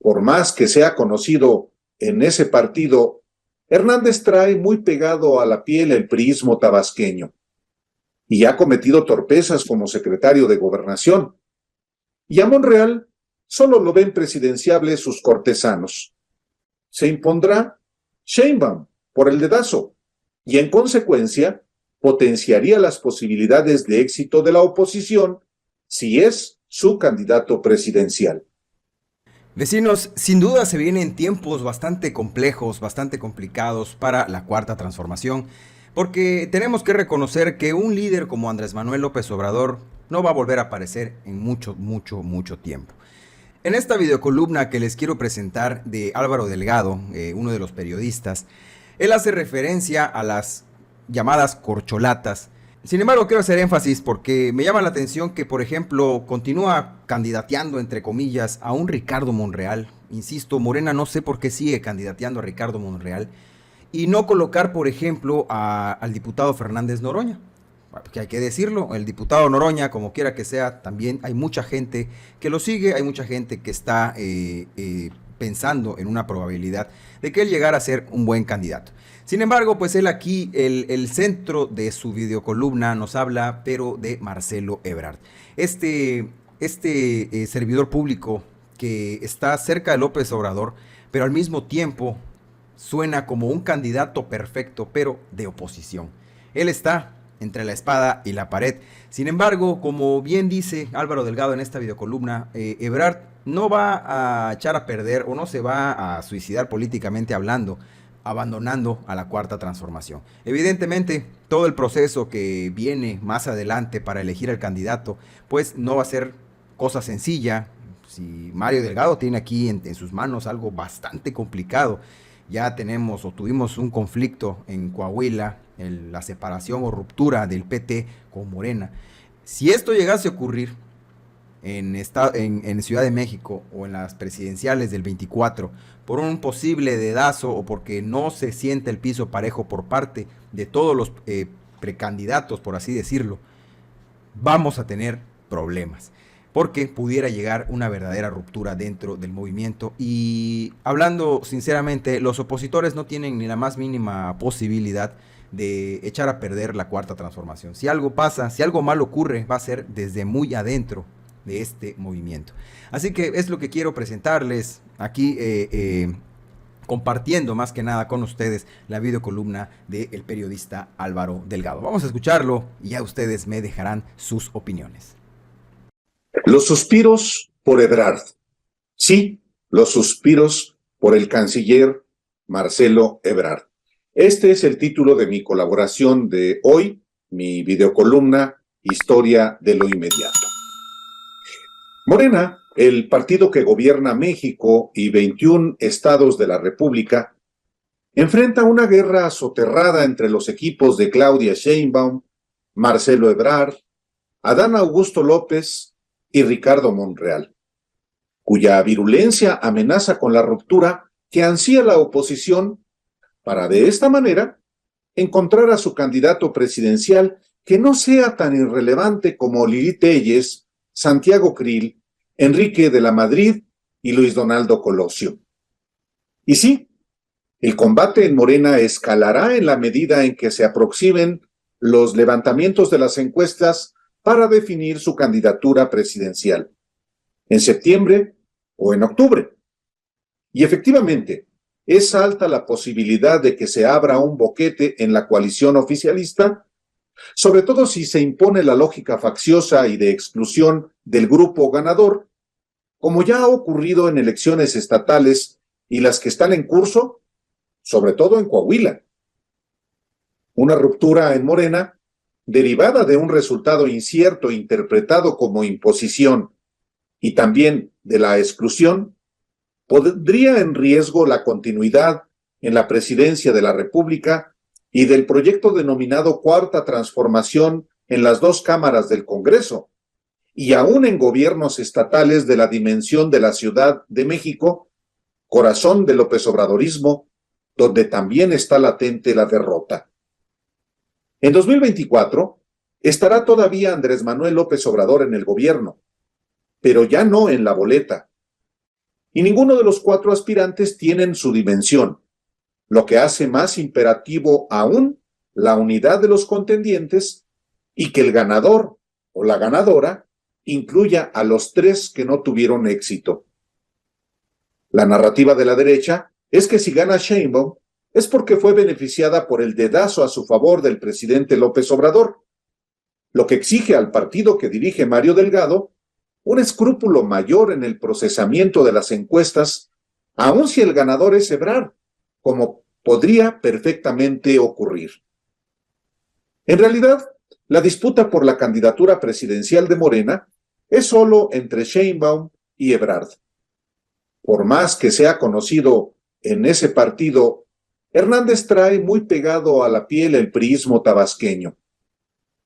por más que sea conocido en ese partido, Hernández trae muy pegado a la piel el priismo tabasqueño y ha cometido torpezas como secretario de Gobernación. Y a Monreal solo lo ven presidenciable sus cortesanos. Se impondrá Sheinbaum por el dedazo y en consecuencia potenciaría las posibilidades de éxito de la oposición si es su candidato presidencial. Vecinos, sin duda se vienen tiempos bastante complejos, bastante complicados para la cuarta transformación, porque tenemos que reconocer que un líder como Andrés Manuel López Obrador no va a volver a aparecer en mucho tiempo. En esta videocolumna que les quiero presentar de Álvaro Delgado, uno de los periodistas, él hace referencia a las llamadas corcholatas. Sin embargo, quiero hacer énfasis porque me llama la atención que, por ejemplo, continúa candidateando, entre comillas, a un Ricardo Monreal. Insisto, Morena no sé por qué sigue candidateando a Ricardo Monreal y no colocar, por ejemplo, al diputado Fernández Noroña. Que hay que decirlo, el diputado Noroña, como quiera que sea, también hay mucha gente que lo sigue, hay mucha gente que está pensando en una probabilidad de que él llegara a ser un buen candidato. Sin embargo, pues él aquí, el centro de su videocolumna nos habla, pero de Marcelo Ebrard. Este servidor público que está cerca de López Obrador, pero al mismo tiempo suena como un candidato perfecto, pero de oposición. Él está entre la espada y la pared. Sin embargo, como bien dice Álvaro Delgado en esta videocolumna, Ebrard no va a echar a perder o no se va a suicidar políticamente hablando, abandonando a la cuarta transformación. Evidentemente, todo el proceso que viene más adelante para elegir al candidato, pues no va a ser cosa sencilla. Si Mario Delgado tiene aquí en sus manos algo bastante complicado, ya tenemos o tuvimos un conflicto en Coahuila, la separación o ruptura del PT con Morena. Si esto llegase a ocurrir en Ciudad de México o en las presidenciales del 24 por un posible dedazo o porque no se siente el piso parejo por parte de todos los precandidatos, por así decirlo, vamos a tener problemas porque pudiera llegar una verdadera ruptura dentro del movimiento. Y hablando sinceramente, los opositores no tienen ni la más mínima posibilidad de echar a perder la cuarta transformación. Si algo pasa, si algo mal ocurre, va a ser desde muy adentro de este movimiento. Así que es lo que quiero presentarles aquí, compartiendo más que nada con ustedes la videocolumna del periodista Álvaro Delgado. Vamos a escucharlo y ya ustedes me dejarán sus opiniones. Los suspiros por Ebrard. Sí, los suspiros por el canciller Marcelo Ebrard. Este es el título de mi colaboración de hoy, mi videocolumna Historia de lo Inmediato. Morena, el partido que gobierna México y 21 estados de la República, enfrenta una guerra soterrada entre los equipos de Claudia Sheinbaum, Marcelo Ebrard, Adán Augusto López y Ricardo Monreal, cuya virulencia amenaza con la ruptura que ansía la oposición para de esta manera encontrar a su candidato presidencial que no sea tan irrelevante como Lili Téllez, Santiago Krill, Enrique de la Madrid y Luis Donaldo Colosio. Y sí, el combate en Morena escalará en la medida en que se aproximen los levantamientos de las encuestas para definir su candidatura presidencial, en septiembre o en octubre. Y efectivamente, es alta la posibilidad de que se abra un boquete en la coalición oficialista, sobre todo si se impone la lógica facciosa y de exclusión del grupo ganador, como ya ha ocurrido en elecciones estatales y las que están en curso, sobre todo en Coahuila. Una ruptura en Morena derivada de un resultado incierto interpretado como imposición y también de la exclusión, pondría en riesgo la continuidad en la presidencia de la República y del proyecto denominado Cuarta Transformación en las dos cámaras del Congreso, y aún en gobiernos estatales de la dimensión de la Ciudad de México, corazón del López Obradorismo, donde también está latente la derrota. En 2024 estará todavía Andrés Manuel López Obrador en el gobierno, pero ya no en la boleta. y ninguno de los cuatro aspirantes tienen su dimensión, lo que hace más imperativo aún la unidad de los contendientes y que el ganador o la ganadora incluya a los tres que no tuvieron éxito. La narrativa de la derecha es que si gana Sheinbaum es porque fue beneficiada por el dedazo a su favor del presidente López Obrador, lo que exige al partido que dirige Mario Delgado un escrúpulo mayor en el procesamiento de las encuestas, aun si el ganador es Ebrard, como podría perfectamente ocurrir. En realidad, la disputa por la candidatura presidencial de Morena es solo entre Sheinbaum y Ebrard. Por más que sea conocido en ese partido, Hernández trae muy pegado a la piel el priismo tabasqueño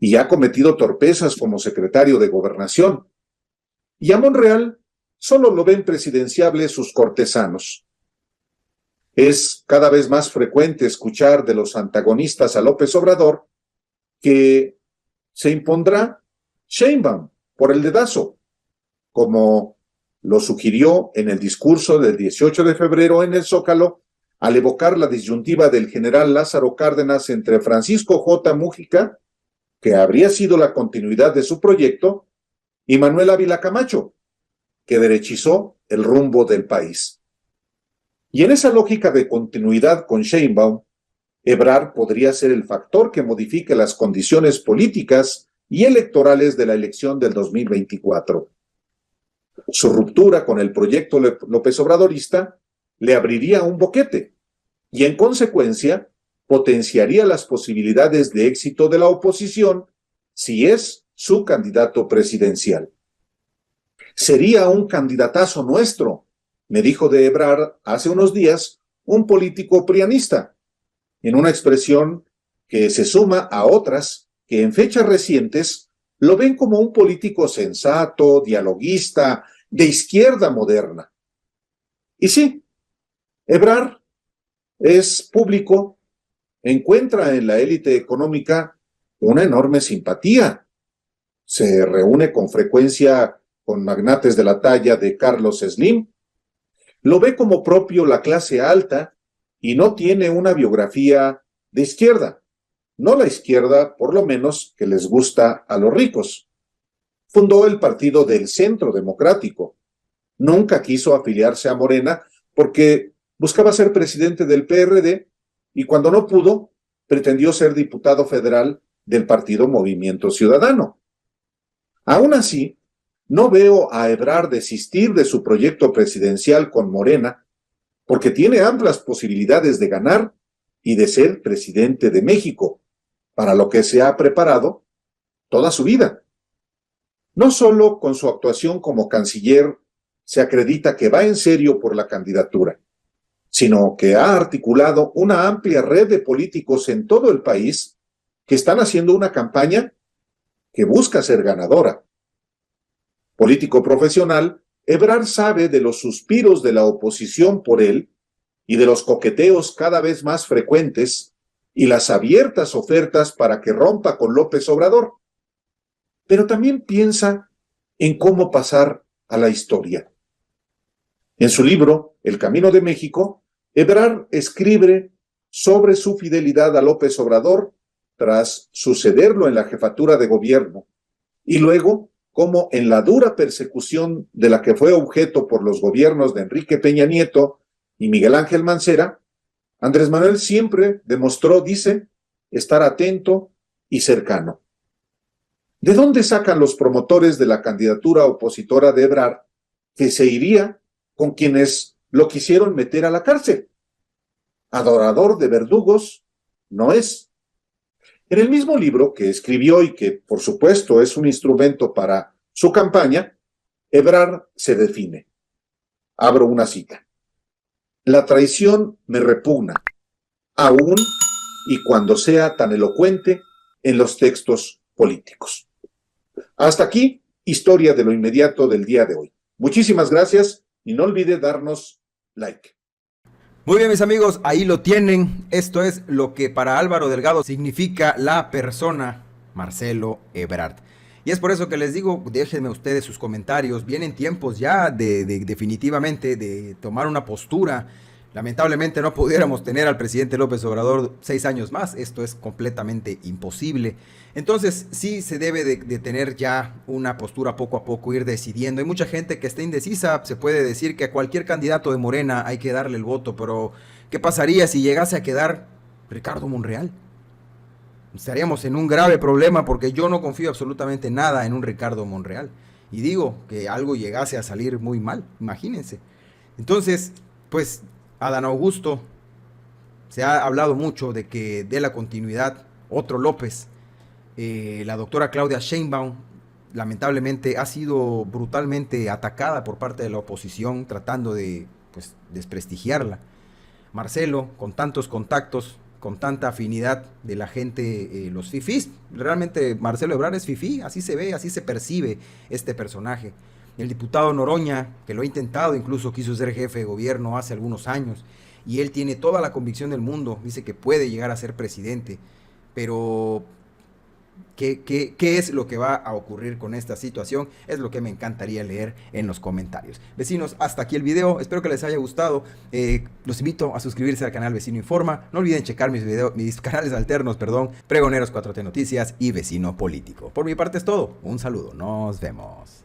y ha cometido torpezas como secretario de Gobernación. Y a Monreal solo lo ven presidenciable sus cortesanos. Es cada vez más frecuente escuchar de los antagonistas a López Obrador que se impondrá Sheinbaum por el dedazo, como lo sugirió en el discurso del 18 de febrero en el Zócalo, al evocar la disyuntiva del general Lázaro Cárdenas entre Francisco J. Mújica, que habría sido la continuidad de su proyecto, y Manuel Ávila Camacho, que derechizó el rumbo del país. Y en esa lógica de continuidad con Sheinbaum, Ebrard podría ser el factor que modifique las condiciones políticas y electorales de la elección del 2024. Su ruptura con el proyecto López Obradorista le abriría un boquete y, en consecuencia, potenciaría las posibilidades de éxito de la oposición si es su candidato presidencial. Sería un candidatazo nuestro, me dijo de Ebrard hace unos días un político prianista, en una expresión que se suma a otras que en fechas recientes lo ven como un político sensato, dialoguista, de izquierda moderna. Y sí, Ebrard es público, encuentra en la élite económica una enorme simpatía. Se reúne con frecuencia con magnates de la talla de Carlos Slim. Lo ve como propio la clase alta y no tiene una biografía de izquierda. No la izquierda, por lo menos, que les gusta a los ricos. Fundó el Partido del Centro Democrático. Nunca quiso afiliarse a Morena porque buscaba ser presidente del PRD y cuando no pudo, pretendió ser diputado federal del partido Movimiento Ciudadano. Aún así, no veo a Ebrard desistir de su proyecto presidencial con Morena porque tiene amplias posibilidades de ganar y de ser presidente de México, para lo que se ha preparado toda su vida. No solo con su actuación como canciller se acredita que va en serio por la candidatura, sino que ha articulado una amplia red de políticos en todo el país que están haciendo una campaña que busca ser ganadora. Político profesional, Ebrard sabe de los suspiros de la oposición por él y de los coqueteos cada vez más frecuentes y las abiertas ofertas para que rompa con López Obrador. Pero también piensa en cómo pasar a la historia. En su libro, El Camino de México, Ebrard escribe sobre su fidelidad a López Obrador tras sucederlo en la jefatura de gobierno y luego cómo en la dura persecución de la que fue objeto por los gobiernos de Enrique Peña Nieto y Miguel Ángel Mancera, Andrés Manuel siempre demostró, dice, estar atento y cercano. ¿De dónde sacan los promotores de la candidatura opositora de Ebrard que se iría con quienes lo quisieron meter a la cárcel? Adorador de verdugos no es. En el mismo libro que escribió y que, por supuesto, es un instrumento para su campaña, Ebrard se define. Abro una cita. La traición me repugna, aún y cuando sea tan elocuente en los textos políticos. Hasta aquí, historia de lo inmediato del día de hoy. Muchísimas gracias y no olvide darnos like. Muy bien, mis amigos, ahí lo tienen. Esto es lo que para Álvaro Delgado significa la persona Marcelo Ebrard. Y es por eso que les digo, déjenme ustedes sus comentarios. Vienen tiempos ya de definitivamente de tomar una postura. Lamentablemente no pudiéramos tener al presidente López Obrador 6 años más. Esto es completamente imposible. Entonces sí se debe de tener ya una postura poco a poco, ir decidiendo. Hay mucha gente que está indecisa. Se puede decir que a cualquier candidato de Morena hay que darle el voto. Pero ¿qué pasaría si llegase a quedar Ricardo Monreal? Estaríamos en un grave problema porque yo no confío absolutamente nada en un Ricardo Monreal. Y digo que algo llegase a salir muy mal, imagínense. Entonces, pues, Adán Augusto, se ha hablado mucho de que dé la continuidad otro López. La doctora Claudia Sheinbaum, lamentablemente, ha sido brutalmente atacada por parte de la oposición, tratando de, pues, desprestigiarla. Marcelo, con tantos contactos, con tanta afinidad de la gente, los fifís. Realmente Marcelo Ebrard es fifí, así se ve, así se percibe este personaje. El diputado Noroña, que lo ha intentado, incluso quiso ser jefe de gobierno hace algunos años, y él tiene toda la convicción del mundo, dice que puede llegar a ser presidente, pero ¿qué es lo que va a ocurrir con esta situación? Es lo que me encantaría leer en los comentarios. Vecinos, hasta aquí el video. Espero que les haya gustado. Los invito a suscribirse al canal Vecino Informa. No olviden checar mis canales alternos, Pregoneros 4T Noticias y Vecino Político. Por mi parte es todo. Un saludo. Nos vemos.